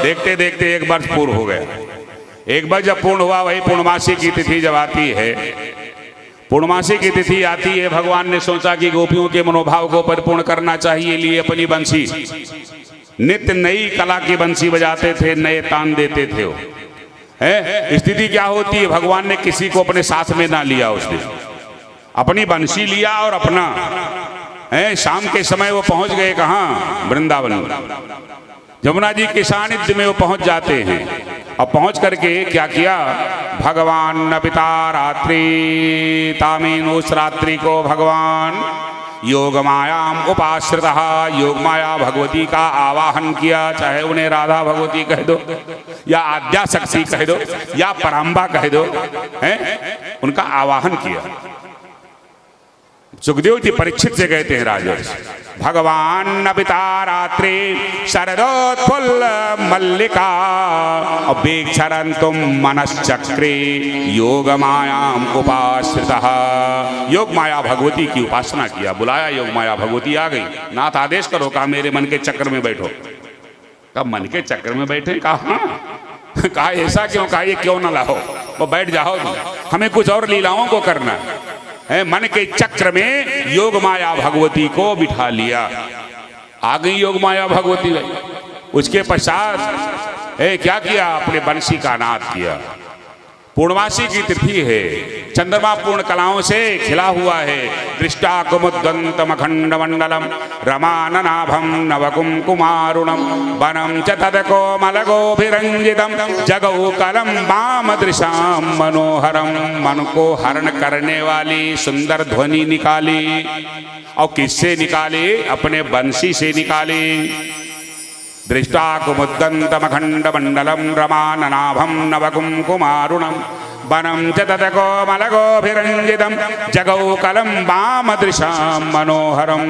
देखते देखते 1 वर्ष पूर्ण हो गया। 1 वर्ष जब पूर्ण हुआ, वही पूर्णमासी की तिथि जब आती है, पूर्णमासी की तिथि आती है, भगवान ने सोचा कि गोपियों के मनोभाव को परिपूर्ण करना चाहिए, लिए अपनी बंसी, नित्य नई कला की बंसी बजाते थे, नए तान देते थे वो है। स्थिति क्या होती है, भगवान ने किसी को अपने साथ में ना लिया, उसने अपनी बंसी लिया और अपना है। शाम के समय वो पहुंच गए कहाँ, वृंदावन। यमुना जी के सानिध्य में वो पहुंच जाते हैं। अब पहुंच करके क्या किया, भगवान न पिता रात्रि तामीन, उस रात्रि को भगवान योग मायाम उपाश्रिता, योग माया भगवती का आवाहन किया। चाहे उन्हें राधा भगवती कह दो या आद्या शक्ति कह दो या पराम्बा कह दो, हैं, उनका आवाहन किया। सुखदेव जी परीक्षित से कहते हैं, राजर्षि भगवान न पिता रात्रि शरदोत्फुल्ल मल्लिका अभीक्षरन् तुम मनश्चक्रे योग मायाम उपाश्रितः। योग माया भगवती की उपासना किया, बुलाया, योग माया भगवती आ गई। नाथ आदेश करो, कहा मेरे मन के चक्र में बैठो। कहा मन के चक्र में बैठे, कहा हाँ। कहा ऐसा क्यों, कहा ये क्यों ना लाओ, वो बैठ जाओ, हमें कुछ और लीलाओं को करना है। मन के चक्र में योग माया भगवती को बिठा लिया। आ गई योग माया भगवती। उसके पश्चात क्या किया, अपने बंसी का नाद किया। पूर्णमासी की तिथि है, चंद्रमा पूर्ण कलाओं से खिला हुआ है। दृष्टा कुमुद्दंतम अखंड मंडलम रमाननाभम नवकुंकुमारुणम वनम च तदकोमलगोभिरंजितम जगौ कलम वाम दृशाम मनोहरम। मन को हरण करने वाली सुंदर ध्वनि निकाली। और किससे निकाली, अपने बंसी से निकाली। दृष्टा कुमुद्दंतमखंड मंडलम रमाननाभम नवकुंकुमारुणम वनम च तदकोमलगोभिरंजितम जगौ कलम वाम दृशाम मनोहरम।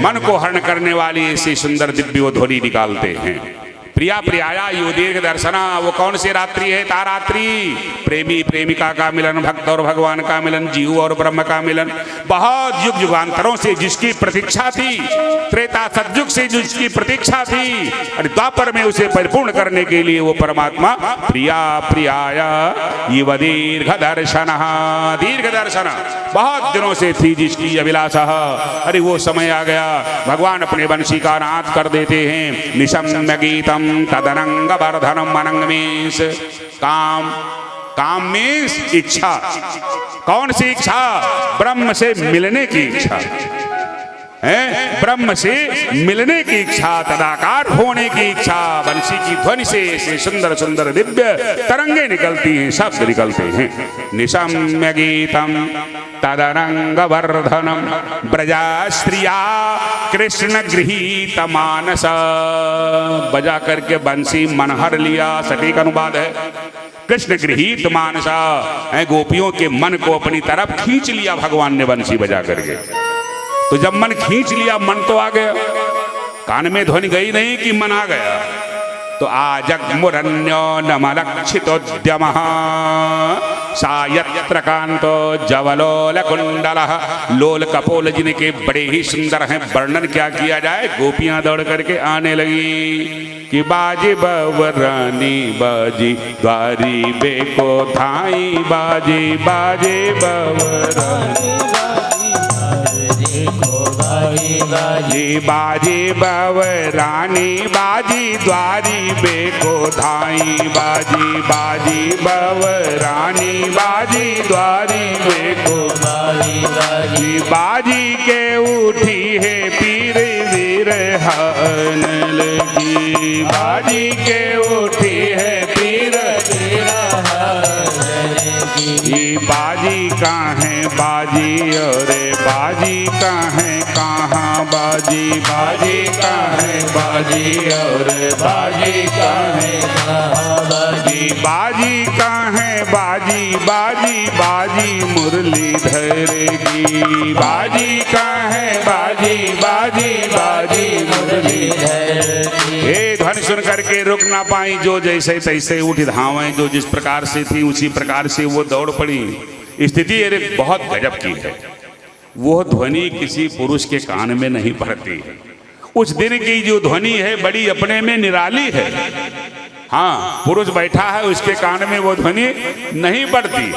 मन को हरण करने वाली ऐसी सुंदर दिव्य ध्वनि निकालते हैं। प्रिया प्रियाया यो दीर्घ दर्शना, वो कौन सी रात्रि है, तारात्रि। प्रेमी प्रेमिका का मिलन, भक्त और भगवान का मिलन, जीव और ब्रह्म का मिलन। बहुत युग युगांतरों से जिसकी प्रतीक्षा थी, त्रेता सतयुग से जिसकी प्रतीक्षा थी, और द्वापर में उसे परिपूर्ण करने के लिए वो परमात्मा प्रिया प्रियाया युव दीर्घ दर्शन। दीर्घ दर्शन बहुत दिनों से थी जिसकी अभिलाषा, अरे वो समय आ गया। भगवान अपने बंशी का नाद कर देते हैं। निशम्य गीतम तदनंग वर्धनम। अनंग मीन्स काम, काम मीन्स इच्छा। कौन सी इच्छा, ब्रह्म से मिलने की इच्छा है, ब्रह्म से मिलने की इच्छा, तदाकार होने की इच्छा। बंसी की ध्वनि से सुंदर सुंदर दिव्य तरंगे निकलती हैं, शब्द निकलते हैं। निशम्य गीतम तदनंग वर्धनम ब्रजा स्त्रिया कृष्ण गृहीत मानस। बजा करके बंसी मनहर लिया, सटीक अनुवाद है। कृष्ण गृहीत मानसा है, गोपियों के मन को अपनी तरफ खींच लिया भगवान ने बंसी बजा करके। तो जब मन खींच लिया, मन तो आ गया, कान में ध्वनि गई नहीं कि मन आ गया। तो आजग्मुरन्यो नमलक्षितोद्यमः सायत्र कांतो जवलोल कुंडलः। लोल कपोल जिनके बड़े ही सुंदर हैं, वर्णन क्या किया जाए। गोपियां दौड़ करके आने लगी कि बाजी बवरानी बाजी द्वारी बेको थाई, बाजी बाजे बवरानी बाजी बाजी बवरानी बाजी द्वारी बेको धाई, बाजी बाजी बवरानी बाजी द्वारी बेको धाई। बाजी बाजी के उठी है पीर वीर हन लगी, बाजी के उठी है पीर वीर हन लगी। बाजी कहाँ है बाजी, अरे बाजी कहाँ है, कहाँ बाजी, बाजी कहाँ है बाजी, और बाजी कहाँ है, कहाँ बाजी। बाजी कहाँ है बाजी, बाजी बाजी मुरलीधर की। बाजी कहाँ है बाजी, बाजी बाजी मुरलीधर की। ये ध्वनि सुन करके रुक ना पाई, जो जैसे तैसे उठ धावें, जो जिस प्रकार से थी उसी प्रकार से वो दौड़ पड़ी। स्थिति अरे बहुत गजब की है। वो ध्वनि किसी पुरुष के कान में नहीं पड़ती है, उस दिन की जो ध्वनि है बड़ी अपने में निराली है। हाँ, पुरुष बैठा है उसके कान में वो ध्वनि नहीं पड़ती,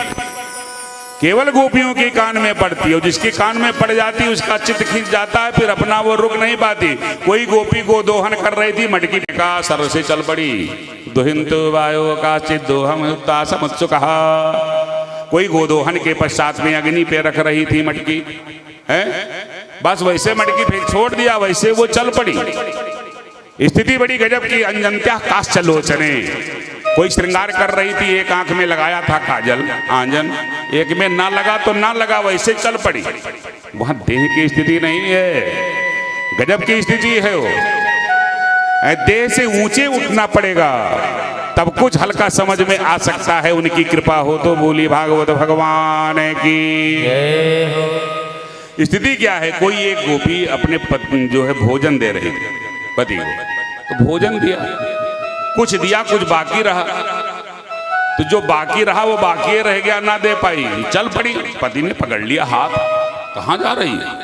केवल गोपियों के कान में पड़ती है। और जिसके कान में पड़ जाती है उसका चित्त खींच जाता है, फिर अपना वो रुक नहीं पाती। कोई गोपी को दोहन कर रही थी, मटकी फेंका, सर से चल पड़ी। दुहिंतु वायो का चित दोहम कहा। कोई गोदोहन के पश्चात में अग्नि पे रख रही थी मटकी, है बस वैसे मटकी फेंक छोड़ दिया, वैसे वो चल पड़ी। स्थिति बड़ी गजब की। अंजंत्या काश्चलोचने, कोई श्रृंगार कर रही थी, एक आंख में लगाया था काजल आंजन, एक में ना लगा तो ना लगा, वैसे चल पड़ी। वहां देह की स्थिति नहीं है, गजब की स्थिति है वो। देह से ऊंचे उठना पड़ेगा, तब कुछ हल्का समझ में आ सकता है। उनकी कृपा हो तो बोली भागवत भगवान की। स्थिति क्या है? कोई एक गोपी अपने पत्नी जो है भोजन दे रही थी पति को, तो भोजन दिया, कुछ दिया, कुछ बाकी रहा। तो जो बाकी रहा वो बाकी रह गया, ना दे पाई, चल पड़ी। पति ने पकड़ लिया हाथ, कहाँ जा रही है?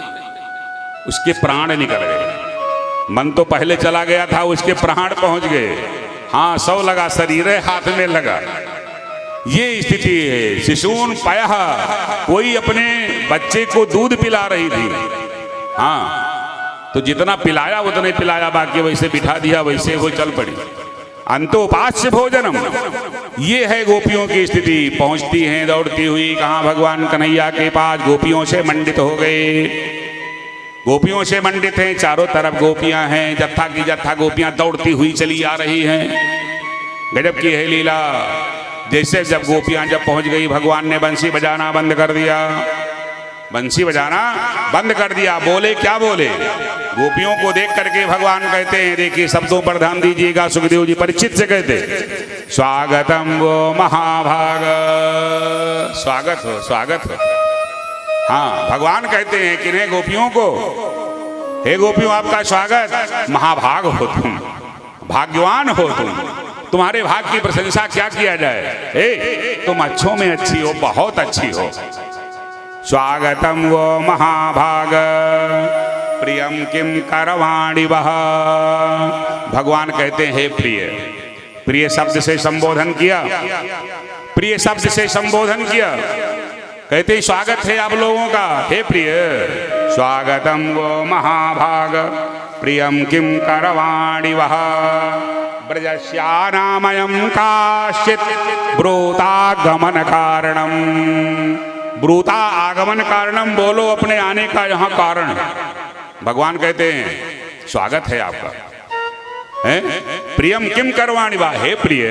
उसके प्राण निकल गए। मन तो पहले चला गया था, उसके प्राण पहुंच गए। हाँ, 100 लगा, शरीर हाथ में लगा। ये स्थिति है। शिशून पयः, कोई अपने बच्चे को दूध पिला रही थी। हाँ, तो जितना पिलाया उतने पिलाया, बाकी वैसे बिठा दिया, वैसे वो चल पड़ी। अंतोपास्य भोजनम, ये है गोपियों की स्थिति। पहुंचती हैं दौड़ती हुई, कहाँ? भगवान कन्हैया के पास। गोपियों से मंडित हो गए, गोपियों से मंडित हैं, चारों तरफ गोपियां हैं, जत्था की जत्था गोपियां दौड़ती हुई चली आ रही हैं। गजब की है लीला। जैसे जब गोपियां जब पहुंच गई, भगवान ने बंसी बजाना बंद कर दिया, बंसी बजाना बंद कर दिया। बोले क्या बोले? गोपियों को देख करके भगवान कहते हैं, देखिए शब्दों पर ध्यान दीजिएगा। सुखदेव जी परीक्षित से कहते, स्वागतम वो महाभाग, स्वागत हो, स्वागत हो। हाँ, भगवान कहते हैं किन्हें? गोपियों को, हे गोपियों आपका स्वागत। महाभाग हो तुम, भाग्यवान हो तुम, तुम्हारे भाग की प्रशंसा क्या किया जाए। तुम अच्छों में अच्छी हो, बहुत अच्छी हो। स्वागतम वो महाभाग प्रियम किम करवाणि वह। भगवान कहते हैं हे प्रिय, प्रिय शब्द से संबोधन किया, प्रिय शब्द से संबोधन किया। कहते हैं स्वागत है आप लोगों का, हे प्रिय। स्वागतम वो महाभाग प्रियम किम करवाणि वह। ब्रजस्यानामयं काश्चित् ब्रूतागमन कारणम। ब्रूता आगमन कारणम, बोलो अपने आने का यहाँ कारण। भगवान कहते हैं स्वागत है आपका, है? प्रियम किम करवाणि वह, हे प्रिय।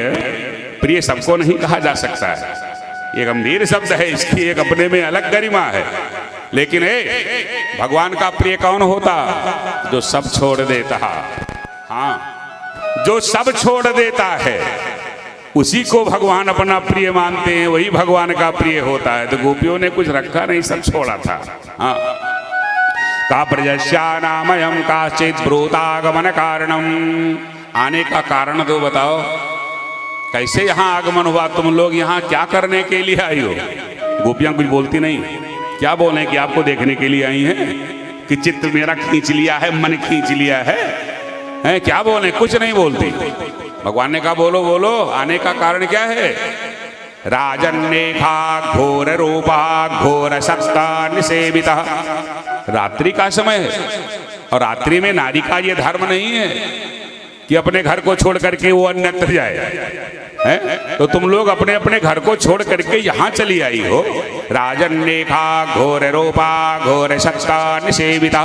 प्रिय सबको नहीं कहा जा सकता है, ये गंभीर शब्द है, इसकी एक अपने में अलग गरिमा है। लेकिन भगवान का प्रिय कौन होता? जो सब छोड़ देता। हाँ, जो सब छोड़ देता है उसी को भगवान अपना प्रिय मानते हैं, वही भगवान का प्रिय होता है। तो गोपियों ने कुछ रखा नहीं, सब छोड़ा था। हाँ, का ब्रजस्यानामयं काश्चित् ब्रूतागमन कारणम। आने का कारण तो बताओ, कैसे यहाँ आगमन हुआ? तुम लोग यहाँ क्या करने के लिए आई हो? गोपियां कुछ बोलती नहीं। क्या बोले कि आपको देखने के लिए आई हैं, कि चित्त मेरा खींच लिया है, मन खींच लिया है, हैं? क्या बोले? कुछ नहीं बोलती। भगवान ने कहा बोलो बोलो, आने का कारण क्या है? राजन्नेखा घोर रूपा घोर सत्ता निसेविता। रात्रि का समय है, और रात्रि में नारी का ये धर्म नहीं है कि अपने घर को छोड़ करके वो अन्यत्र जाए, है? तो तुम लोग अपने अपने घर को छोड़ करके यहाँ चली आई हो। राजन्नेखा घोर रूपा घोर सत्ता निसेविता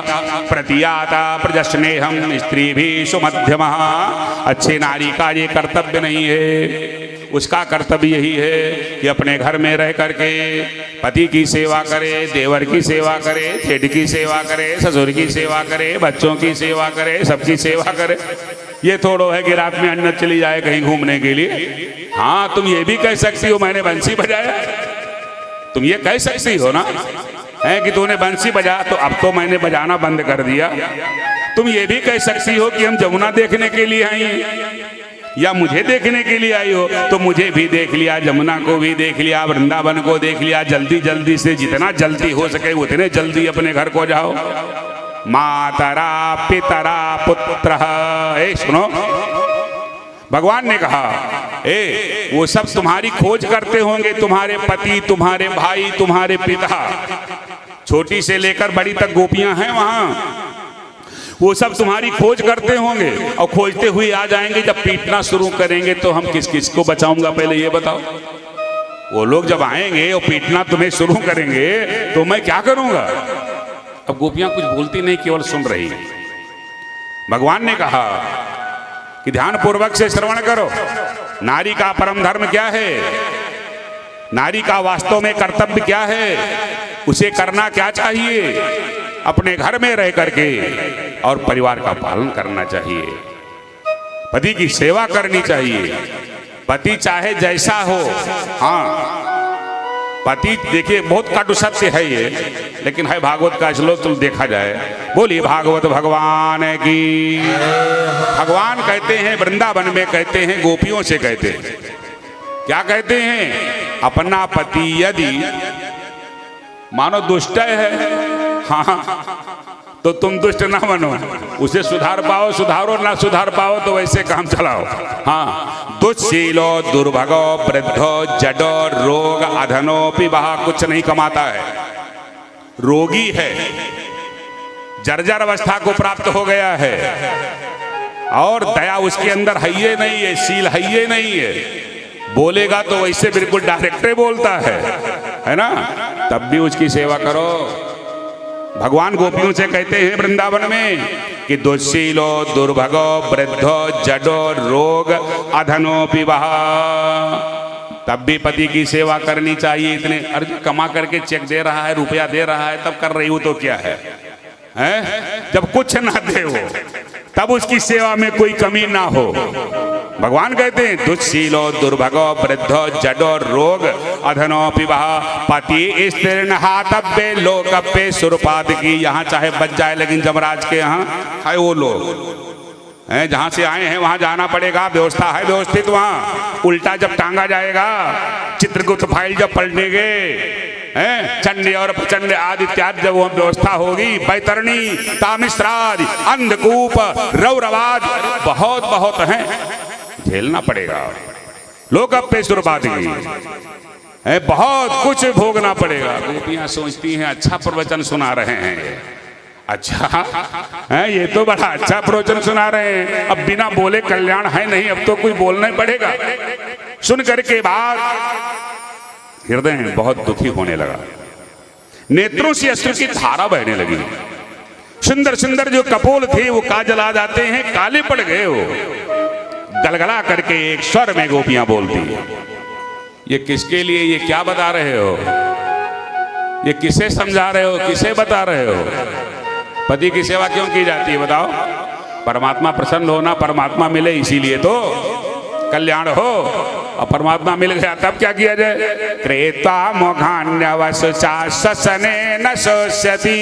प्रतियाता प्रजस्नेहम स्त्री भी सुमध्यम। अच्छी नारी का ये कर्तव्य नहीं है, उसका कर्तव्य यही है कि अपने घर में रह करके पति की सेवा करे, देवर की सेवा करे, जेठ की सेवा करे, ससुर की सेवा करे, बच्चों की सेवा करे, सबकी सेवा करे। ये थोड़ो है कि रात में अन्य चली जाए कहीं घूमने के लिए। हाँ, तुम ये भी कह सकती हो मैंने बंसी बजाया, तुम ये कह सकती हो ना, है कि तूने बंसी बजाया तो अब तो मैंने बजाना बंद कर दिया। तुम ये भी कह सकती हो कि हम जमुना देखने के लिए आई हैं, या मुझे देखने के लिए आई हो, तो मुझे भी देख लिया, जमुना को भी देख लिया, वृंदावन को देख लिया। जल्दी जल्दी से जितना जल्दी हो सके उतने जल्दी अपने घर को जाओ। मातरा पितरा पुत्र। सुनो, भगवान ने कहा वो सब तुम्हारी खोज करते होंगे, तुम्हारे पति, तुम्हारे भाई, तुम्हारे पिता, छोटी से लेकर बड़ी तक गोपियां हैं वहां, वो सब तुम्हारी खोज करते होंगे और खोजते हुए आ जाएंगे। जब पीटना शुरू करेंगे तो हम किस किस को बचाऊंगा, पहले ये बताओ। वो लोग जब आएंगे और पीटना तुम्हें शुरू करेंगे तो मैं क्या करूंगा। अब गोपियां कुछ बोलती नहीं, केवल सुन रही। भगवान ने कहा कि ध्यान पूर्वक से श्रवण करो। नारी का परम धर्म क्या है, नारी का वास्तव में कर्तव्य क्या है, उसे करना क्या चाहिए। अपने घर में रह करके और परिवार का पालन करना चाहिए, पति की सेवा करनी चाहिए। पति चाहे जैसा हो, हाँ पति देखिए बहुत कटु सत्य है ये, लेकिन है भागवत का श्लोक, तुम देखा जाए। बोलिए भागवत भगवान की। भगवान कहते हैं वृंदावन में, कहते हैं गोपियों से कहते हैं, क्या कहते हैं, अपना पति यदि मानो दुष्ट है, हाँ तो तुम दुष्ट ना बनो, उसे सुधार पाओ, सुधारो, ना सुधार पाओ तो वैसे काम चलाओ। हाँ, दुष्शीलो दुर्भगो वृद्धो जडो रोग अधनो पिबा, कुछ नहीं कमाता है, रोगी है, जर्जर अवस्था को प्राप्त हो गया है, और दया उसके अंदर है ये नहीं है, शील है ये नहीं है, बोलेगा तो वैसे बिल्कुल डायरेक्ट बोलता है ना, तब भी उसकी सेवा करो। भगवान गोपियों से कहते हैं वृंदावन में कि दुष्शीलो दुर्भगो वृद्धो जडो रोग अधनो पिबह, तब भी पति की सेवा करनी चाहिए। इतने अर्जुन कमा करके चेक दे रहा है, रुपया दे रहा है, तब कर रही हूं तो क्या है, जब कुछ ना दे वो, तब उसकी सेवा में कोई कमी ना हो। भगवान कहते हैं दुष्शीलो दुर्भगो वृद्धो जडो रोग अधनो पिबह पति स्त्रीण हातव्य लोकप्य सुरपाद की। यहाँ चाहे बच जाए, लेकिन जमराज के यहाँ है वो लोग हैं, जहाँ से आए हैं वहाँ जाना पड़ेगा, व्यवस्था है व्यवस्थित वहाँ। उल्टा जब टांगा जाएगा, चित्रगुप्त फाइल जब पलटेंगे, चंडी और प्रचंड आदि इत्यादि जब वो व्यवस्था होगी, बैतरणी तामिश्रादि अंधकूप रौरवाद बहुत बहुत हैं, झेलना पड़ेगा। लोग अब पेशुरबादी है, बहुत कुछ भोगना पड़ेगा। गोपियां सोचती हैं अच्छा प्रवचन सुना रहे हैं, अच्छा है, ये तो बड़ा अच्छा प्रवचन सुना रहे हैं, अब बिना बोले कल्याण है नहीं, अब तो कुछ बोलना ही पड़ेगा। सुन करके बाद हृदय बहुत दुखी होने लगा, नेत्रों से अश्रु की धारा बहने लगी। सुंदर सुंदर जो कपोल थे वो काजल आ जाते हैं, काले पड़ गए। वो गलगला करके एक स्वर में गोपियां बोलती, ये किसके लिए, ये क्या बता रहे हो, ये किसे समझा रहे हो, किसे बता रहे हो। पति की सेवा क्यों की जाती है बताओ, परमात्मा प्रसन्न होना, परमात्मा मिले इसीलिए तो कल्याण हो। और परमात्मा मिल गया तब क्या किया जाए, क्रेता मोघान्यवशा ससने न शोष्यति,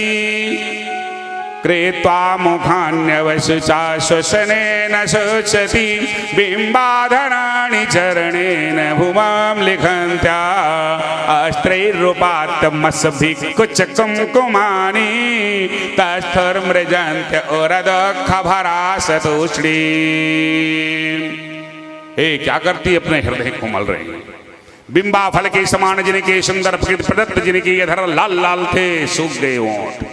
क्रेत्वा मुखान्यवशा श्वसने न शोचति, बिंबाधराणि चरणेन भूमां लिखन्त्या, अस्त्रैरुपात्तमस्भिक्कुच कुंकुमानि, तस्थुर्मृजन्त्य उरदखभरासतूष्णी। क्या करती अपने हृदय को मल रही, बिंबा फल के समान जिनके सुंदर प्रदत्त, जिनके अधर लाल लाल थे, सूख गए ओंठ,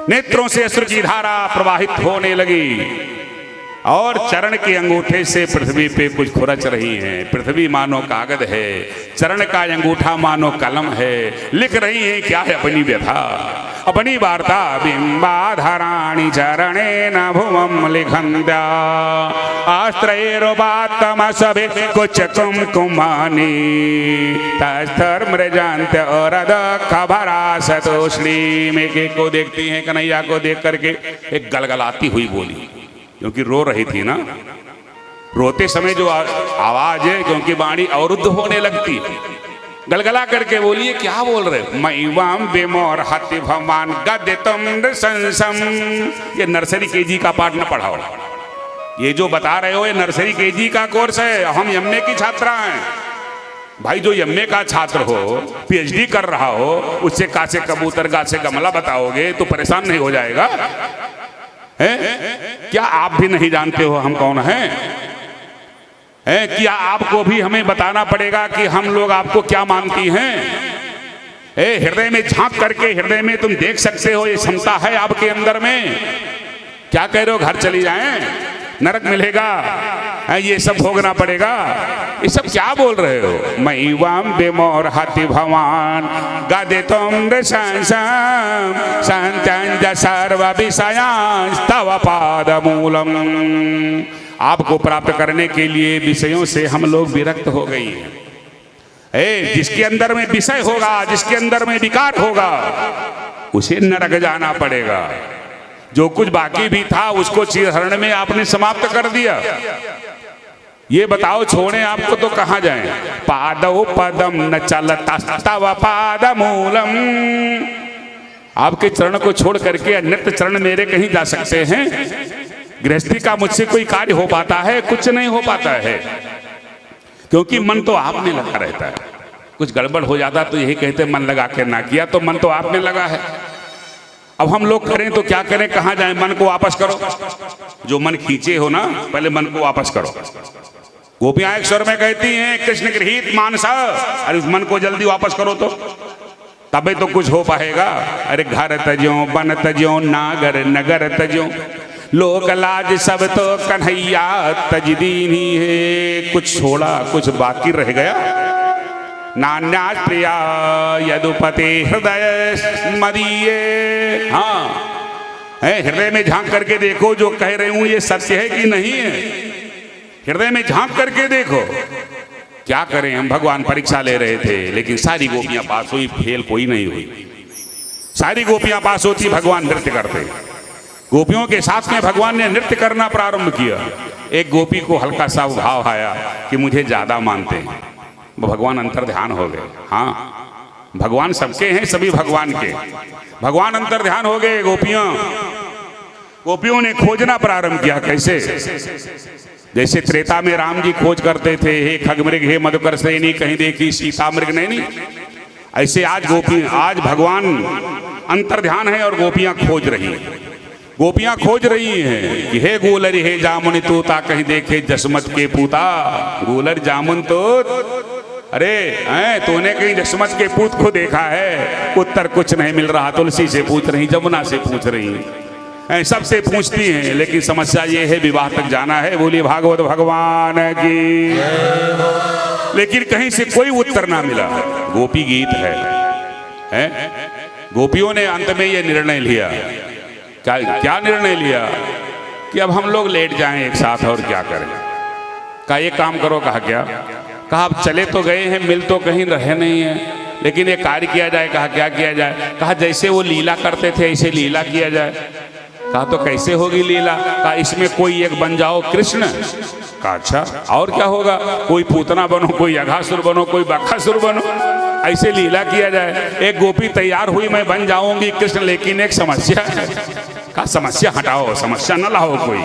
नेत्रों से अश्रु की धारा प्रवाहित होने लगी, और चरण के अंगूठे से पृथ्वी पे कुछ खुरच रही हैं। पृथ्वी मानो कागज है, चरण का अंगूठा मानो कलम है, लिख रही हैं क्या है अपनी व्यथा, अपनी वार्ता। बिंबाधराणि चरणेन भुवं लिखन्त्या, अस्त्रैरुपात्तमस्भिक्कुच कुंकुमानि, तस्थुर्मृजन्त्य उरदखभरासतूष्णी। एक को देखती हैं, कन्हैया को देख करके एक गलगलाती हुई बोली, क्योंकि रो रही थी ना, रोते समय जो आवाज है, क्योंकि वाणी अवरुद्ध होने लगती, गलगला करके बोलिए क्या बोल रहे, मैवाम बेमोर हति भगवान गद्यतम नृशंसम। ये नर्सरी केजी का पाठ न पढ़ाओ, ये जो बता रहे हो ये नर्सरी केजी का कोर्स है, हम एमए की छात्रा हैं, भाई जो एमए का छात्र हो, पीएचडी कर रहा हो, उससे का से कबूतर गा से गमला बताओगे तो परेशान नहीं हो जाएगा? क्या आप भी नहीं जानते हो हम कौन हैं? क्या आपको भी हमें बताना पड़ेगा कि हम लोग आपको क्या मानती हैं? हृदय में झांक करके हृदय में तुम देख सकते हो, ये क्षमता है आपके अंदर में? क्या कह रहे हो घर चली जाएं, नरक मिलेगा, ये सब भोगना पड़ेगा? ये सब क्या बोल रहे हो? मई वाम बेमोर हाथी भवान गादे तुम सर्व विषयांश तव पाद मूलम। आपको प्राप्त करने के लिए विषयों से हम लोग विरक्त हो गई हैं। जिसके अंदर में विषय होगा, जिसके अंदर में विकार होगा, उसे नरक जाना पड़ेगा। जो कुछ बाकी भी था उसको चीरहरण में आपने समाप्त कर दिया। ये बताओ छोड़े आपको तो कहां जाएं? पादौ पदम न चलतस्तव पाद मूलम। आपके चरण को छोड़ करके अन्यत्र चरण मेरे कहीं जा सकते हैं? गृहस्थी का मुझसे कोई कार्य हो पाता है? कुछ नहीं हो पाता है, क्योंकि मन तो आप में लगा रहता है। कुछ गड़बड़ हो जाता तो यही कहते मन लगा के ना किया, तो मन तो आप में लगा है। अब हम लोग करें तो क्या करें, कहां जाएं? मन को वापस करो। जो मन खींचे हो ना, पहले मन को वापस करो। गोपियां एक स्वर में कहती हैं कृष्ण गृहीत मानसा। अरे उस मन को जल्दी वापस करो तो तबे तो कुछ हो पाएगा। अरे घर तजो बन तजो नागर नगर तजो लोक लाज सब तो कन्हैया तज दीनी है। कुछ छोड़ा, कुछ बाकी रह गया। नान्या प्रिया यदुपते हृदय मदीये। हाँ, हृदय में झांक करके देखो, जो कह रही हूं ये सत्य है कि नहीं है। हृदय में झांक करके देखो। क्या करें, हम भगवान परीक्षा ले रहे थे, लेकिन सारी गोपियां पास हुई, फेल कोई नहीं हुई। सारी गोपियां पास होती, भगवान नृत्य करते। गोपियों के साथ में भगवान ने नृत्य करना प्रारंभ किया। एक गोपी को हल्का सा भाव आया कि मुझे ज्यादा मानते हैं, वो भगवान अंतर ध्यान हो गए। हाँ, भगवान सबके हैं, सभी भगवान के। भगवान अंतर ध्यान हो गए। गोपियों ने खोजना प्रारंभ किया। कैसे? जैसे त्रेता में राम जी खोज करते थे, हे खगमृग हे मधुकर श्रेणी कहीं देखी सीता मृग नहीं। ऐसे आज भगवान अंतर ध्यान है और गोपियां खोज रही हैं। गोपियां खोज रही हैं कि हे गोलर हे जामुन तूता कहीं देखे जसमत के पूता। गोलर जामुन तूत, अरे तूने कहीं जसमत के पूत को देखा है? उत्तर कुछ नहीं मिल रहा। तुलसी से पूछ रही, जमुना से पूछ रही, सबसे पूछती हैं, लेकिन समस्या ये है विवाह तक जाना है। बोलिए भागवत भगवान की। लेकिन कहीं से कोई उत्तर ना मिला। गोपी गीत है? गोपियों ने अंत में ये निर्णय लिया। क्या निर्णय लिया? कि अब हम लोग लेट जाएं एक साथ और क्या करें। कहा एक काम करो। कहा क्या? कहा अब चले तो गए हैं, मिल तो कहीं रहे नहीं है, लेकिन एक कार्य किया जाए। कहा क्या किया जाए? कहा जैसे वो लीला करते थे ऐसे लीला किया जाए। कहा तो कैसे होगी लीला? कहा इसमें कोई एक बन जाओ कृष्ण। कहा अच्छा, और क्या होगा? कोई पूतना बनो, कोई अघासुर बनो, कोई बकासुर बनो, ऐसे लीला किया जाए। एक गोपी तैयार हुई, मैं बन जाऊंगी कृष्ण, लेकिन एक समस्या है। कहा समस्या हटाओ, समस्या न लाओ, कोई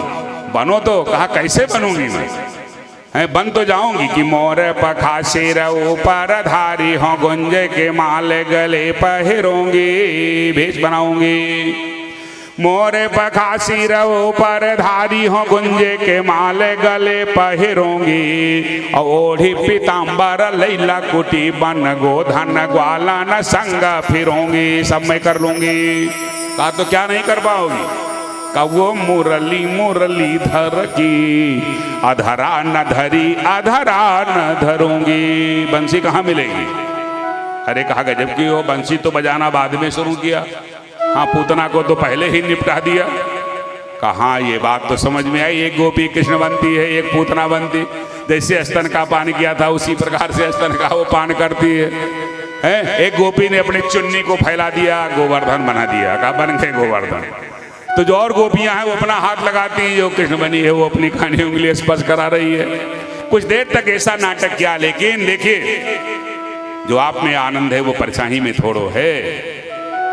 बनो तो। कहा कैसे बनूंगी मैं? बन तो जाऊंगी कि मोर पखा सिर ऊपर धारी हो गुंजे के माल गले पहिरोंगी। भेष बनाऊंगी। मोरे पखा सिर ऊपर धारी हो गुंजे के माल गले पहिरोंगी। ओढ़ी पीताम्बर लैला कुटी बन गोधन ग्वाला न संग फिरोंगी। सब मैं कर लूंगी। कहा तो क्या नहीं कर पाओगी? कहा वो मुरली मुरली धर की अधरा न धरी अधरा न धरूंगी। बंसी कहाँ मिलेगी? अरे कहा गजब की हो, बंसी तो बजाना बाद में शुरू किया। हाँ, पूतना को तो पहले ही निपटा दिया। कहाँ ये बात तो समझ में आई। एक गोपी कृष्ण बनती है, एक पूतना बनती। जैसे स्तन का पान किया था उसी प्रकार से स्तन का वो पान करती है। एक गोपी ने अपनी चुन्नी को फैला दिया, गोवर्धन बना दिया। कहा बन गए गोवर्धन। तो जो और गोपियां हैं वो अपना हाथ लगाती हैं, जो कृष्ण बनी है वो अपनी कानी उंगली स्पर्श करा रही है। कुछ देर तक ऐसा नाटक किया, लेकिन देखिए जो आप में आनंद है वो परछाई में थोड़ो है।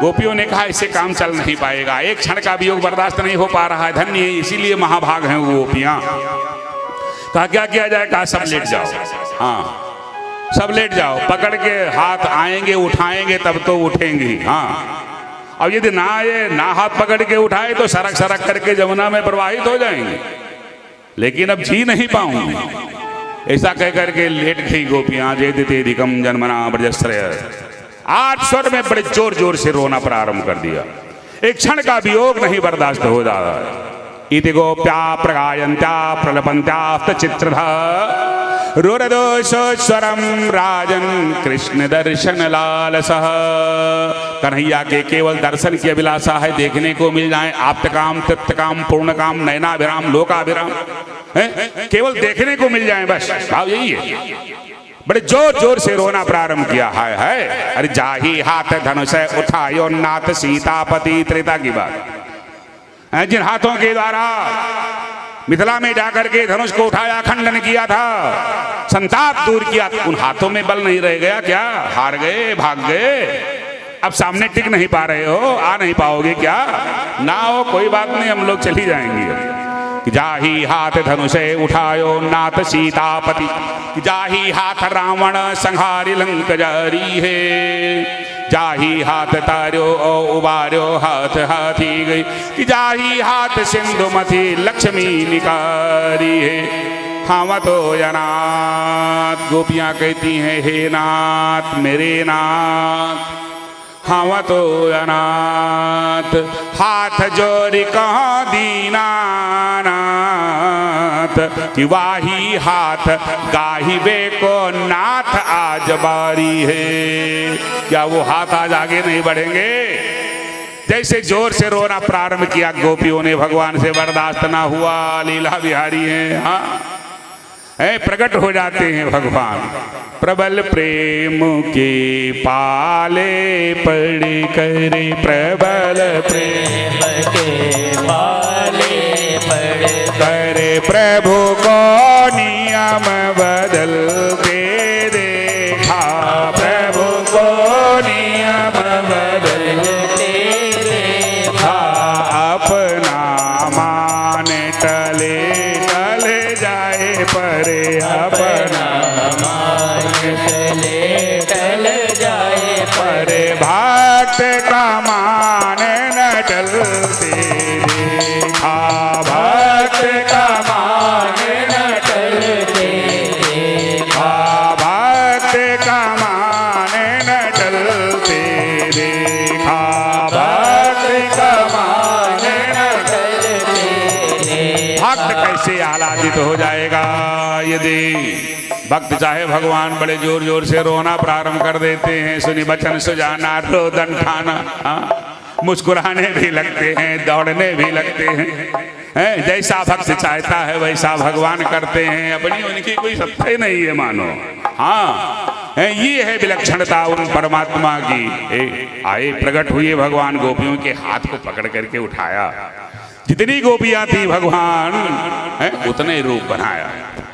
गोपियों ने कहा इससे काम चल नहीं पाएगा, एक क्षण का वियोग बर्दाश्त नहीं हो पा रहा है। धन्य है, इसीलिए महाभाग हैं वो गोपियां। कहा क्या किया जाए? कहा सब लेट जाओ। हाँ, सब लेट जाओ, पकड़ के हाथ आएंगे उठाएंगे तब तो उठेंगी। हाँ, अब यदि ना आए, ना हाथ पकड़ के उठाए तो सरक सरक करके जमुना में प्रवाहित हो जाएंगे, लेकिन अब जी नहीं पाऊंगी। ऐसा कह करके लेट गई गोपियां। जेदितेधिकम जन्मना ब्रजश्रय। 8 स्वर में बड़े जोर जोर से रोना प्रारंभ कर दिया। एक क्षण का वियोग नहीं बर्दाश्त हो जा रहा है। इति गोप्या प्रगायन्त्या प्रलपन्त्यास्त चित्रधा रुरदोषोस्वरम राजन कृष्ण दर्शन लालसः। कन्हैया के केवल दर्शन की अभिलाषा है, देखने को मिल जाए। आप्तकाम तृप्तकाम पूर्णकाम नयनाभिराम लोकाभिराम, केवल देखने को मिल जाए, बस भाव यही है। बड़े जोर जोर से रोना प्रारंभ किया। हाय हाय, अरे जाही हाथ धनुष उठायो नाथ सीतापति। त्रेता की बात, जिन हाथों के द्वारा मिथिला में जाकर के धनुष को उठाया, खंडन किया था, संताप दूर किया, उन हाथों में बल नहीं रह गया क्या? हार गए, भाग गए, अब सामने टिक नहीं पा रहे हो, आ नहीं पाओगे क्या? ना हो, कोई बात नहीं, हम लोग चली जाएंगे। जाही हाथ धनुषे उठायो नाथ सीतापति। जाही हाथ रावण संहारी लंक जारी है। जाही हाथ तार्यो उबार्यो हाथ हाथी गई। कि जाही हाथ सिंधु मथी लक्ष्मी निकारी है। हम तो अनाथ। गोपियां कहती हैं, हे नाथ मेरे नाथ, हम तो अनाथ। हाथ जोड़ कहाँ दीनानाथ, कि वाही हाथ गाही बे को नाथ आज बारी है। क्या वो हाथ आज आगे नहीं बढ़ेंगे? जैसे जोर से रोना प्रारंभ किया गोपियों ने, भगवान से बर्दाश्त ना हुआ। लीला बिहारी हैं, हाँ, प्रकट हो जाते हैं भगवान। प्रबल प्रेम के पाले पड़े करे, प्रबल प्रेम के पाले पड़े करे, प्रभु को नियम बदलते देखा, प्रभु को नियम बदलते देखा। अपना मान टले टले जाए परे, अपना मान टले टल जाए परे। भक्त का मान न टलते देखा, भक्त का मान न टलते देखा, भक्त का मान न टलते देखा, भक्त का मान न टलते। भक्त कैसे आह्लादित हो जाएगा यदि भक्त चाहे भगवान बड़े जोर जोर से रोना प्रारंभ कर देते हैं। सुनी बचन सुजाना रोदन ठाना, मुस्कुराने भी लगते हैं, दौड़ने भी लगते हैं। जैसा भक्त चाहता है वैसा भगवान करते हैं। अपनी उनकी कोई सत्ता ही नहीं है मानो। हाँ, ये है विलक्षणता उन परमात्मा की। आए प्रकट हुए भगवान, गोपियों के हाथ को पकड़ करके उठाया। जितनी गोपियां थी भगवान उतने रूप बनाया।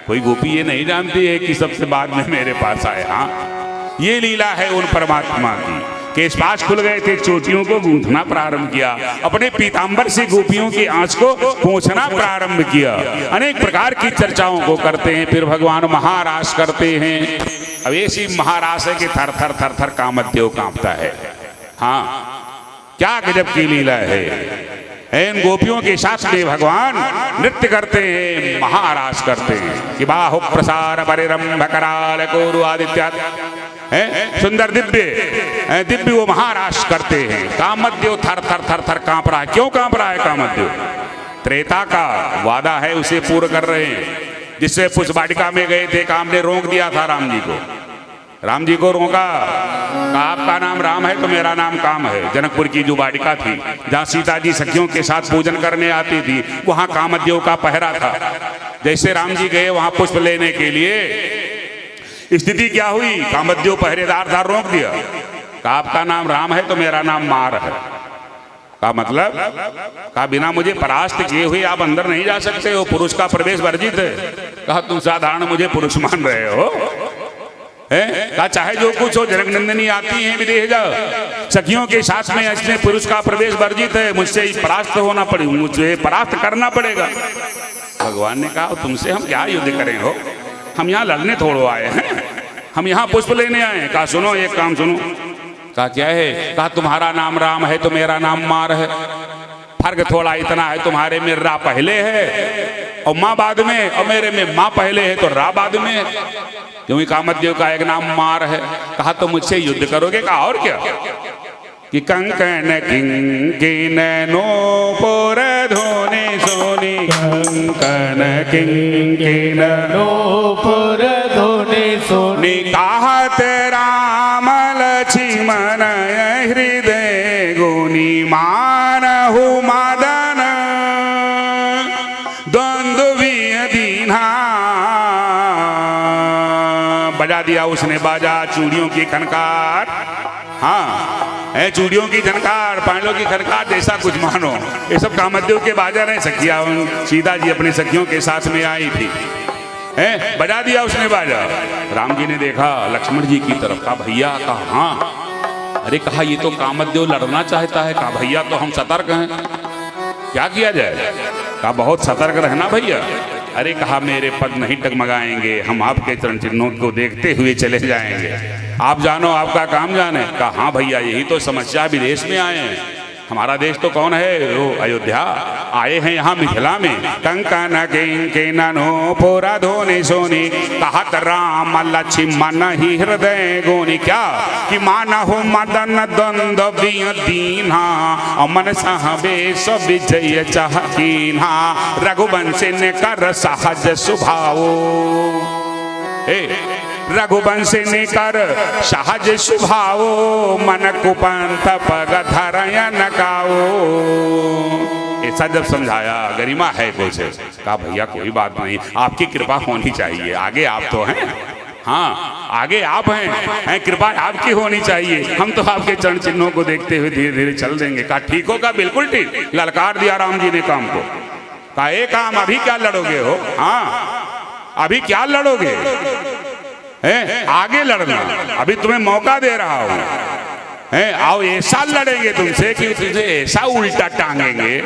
कोई गोपी ये नहीं जानती है कि सबसे बाद में मेरे पास आए। हाँ, ये लीला है उन परमात्मा की। केशपाश खुल गए थे, चोटियों को गूंथना प्रारंभ किया, अपने पीतांबर से गोपियों की आंच को पोंछना प्रारंभ किया। अनेक प्रकार की चर्चाओं को करते हैं। फिर भगवान महारास करते हैं। अब ऐसी महारास है कि थर थर थर थर कामदेव कांपता है। हाँ, क्या गजब की लीला है। इन गोपियों के साथ में भगवान नृत्य करते हैं, महारास करते हैं। कि बाहु प्रसार परिरंभ कराल कोरु आदित्य, सुंदर दिव्य दिव्य वो महारास करते हैं। कामदेव थर थर थर थर कांप रहा है। क्यों कांप रहा है कामदेव? त्रेता का वादा है, उसे पूर्ण कर रहे हैं। जिससे पुष्पवाटिका में गए थे, काम ने रोक दिया था राम जी को। राम जी को रोका, आपका नाम राम है तो मेरा नाम काम है। जनकपुर की जो वाटिका थी, जहाँ सीता जी सखियों के साथ पूजन करने आती थी, वहाँ कामदेव का पहरा था। जैसे राम जी गए वहाँ पुष्प लेने के लिए, स्थिति क्या हुई? कामदेव पहरेदार था, रोक दिया। आपका नाम राम है तो मेरा नाम मार है। का मतलब? कहा बिना मुझे परास्त किए हुए आप अंदर नहीं जा सकते हो, पुरुष का प्रवेश वर्जित है। कहा तुम साधारण मुझे पुरुष मान रहे हो? कहा चाहे जो कुछ हो, जनक नंदिनी आती हैं विदेह जाओ, सखियों के साथ में इसमें पुरुष का प्रवेश वर्जित है, मुझसे परास्त होना पड़ेगा, मुझे परास्त करना पड़ेगा। भगवान ने कहा तुमसे हम क्या युद्ध करें हो, हम यहाँ लड़ने थोड़ो आए हैं, हम यहाँ पुष्प लेने आए हैं। कहा सुनो एक काम सुनो। कहा क्या है? कहा तुम्हारा नाम राम है तो मेरा नाम मार है, फर्क थोड़ा इतना है, तुम्हारे में रा पहले है और माँ बाद में, और मेरे में माँ पहले है तो रा बाद में है, क्योंकि कामदेव का एक नाम मार है। कहा तो मुझसे युद्ध करोगे? कहा और क्या कि कंकण किंकिन नूपुर धोनी सोनी, कंकण किंकिन नूपुर धोनी सोनी, कहत राम लक्ष्मण हृदय गुनी, मानहु मदन द्वंद्व दीन्हा। बजा दिया उसने बाजा, चूड़ियों की खनकार, हाँ है चूड़ियों की झनकार, पांडवों की खनकार, जैसा कुछ मानो। ये सब कामदेव के बाजा नहीं, सखिया सीता जी अपनी सखियों के साथ में आई थी, है बजा दिया उसने बाजा। राम जी ने देखा लक्ष्मण जी की तरफ, कहा भैया, कहा हाँ। अरे कहा ये तो कामदेव लड़ना चाहता है। कहा भैया तो हम सतर्क हैं, क्या किया जाए? कहा बहुत सतर्क रहना भैया। अरे कहा मेरे पद नहीं डगमगाएंगे, हम आपके चरण चिन्हों को देखते हुए चले जाएंगे, आप जानो आपका काम जाने। कहा हाँ भैया यही तो समस्या, विदेश में आए हैं, हमारा देश तो कौन है? वो अयोध्या आए हैं यहाँ मिथिला में। कंकन किंकिन नूपुर धोनी सोनी, कहत राम लक्ष्मण ही हृदय गुनी। क्या कि मानहु मदन द्वंद्व दीन्हा, अमन सहबेश विजय चाहकीन्हा, रघुवंशी ने कर सहज स्वभाव। रघुवंशी ने कर सहज स्वभाव, मन कुपंथ पग धरयन काओ। ऐसा जब समझाया, गरिमा है कुछ? कहा भैया कोई बात नहीं, आपकी कृपा होनी चाहिए, आगे आप तो हैं, हाँ आगे आप हैं, कृपा आपकी होनी चाहिए, हम तो आपके चरण चिन्हों को देखते हुए धीरे धीरे चल देंगे। कहा ठीक होगा, बिल्कुल ठीक। ललकार दिया राम जी ने काम को। कहा एक काम अभी क्या लड़ोगे हो? हाँ अभी क्या लड़ोगे? आगे लड़ना, अभी तुम्हें मौका दे रहा हूं, आओ ऐसा लड़ेंगे तुमसे कि तुझे ऐसा उल्टा टांगेंगे,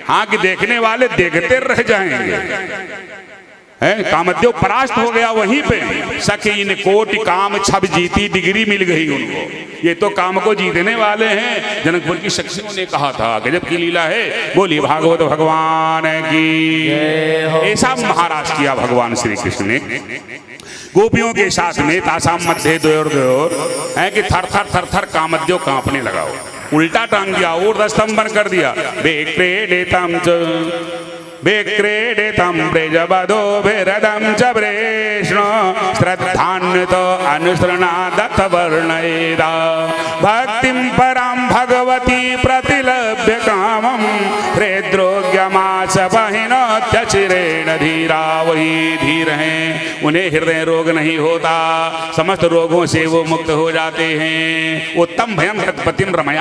हाँ कि देखने वाले देखते रह जाएंगे। कामदेव परास्त हो गया वहीं पे। सखी ने कोटि काम छब जीती, डिग्री मिल गई उनको। ये तो काम को जीतने वाले हैं। जनकपुर की सखियों ने कहा था गजब की लीला है, बोली भागवत भगवान की। ऐसा महाराज किया भगवान श्री कृष्ण ने गोपियों के साथ में, तासाम मध्य द्वयोर है कि थर थर थर थर कामदेव कांपने लगा, उल्टा टांग दिया, और स्तंभन कर दिया। बेक्रीडितं ब्रजवधूभिरदं च वृष्णो, श्रद्धान्वितो अनुसृणादथ वर्णयेदा, भक्तिं परां भगवती प्रतिलभ्य कामं, हृद्रोग्यमास बहिनोत्यचिरेण धीरा। वही धीर हैं, उन्हें हृदय रोग नहीं होता, समस्त रोगों से वो मुक्त हो जाते हैं। उत्तम भयं हृत्पतिं रमया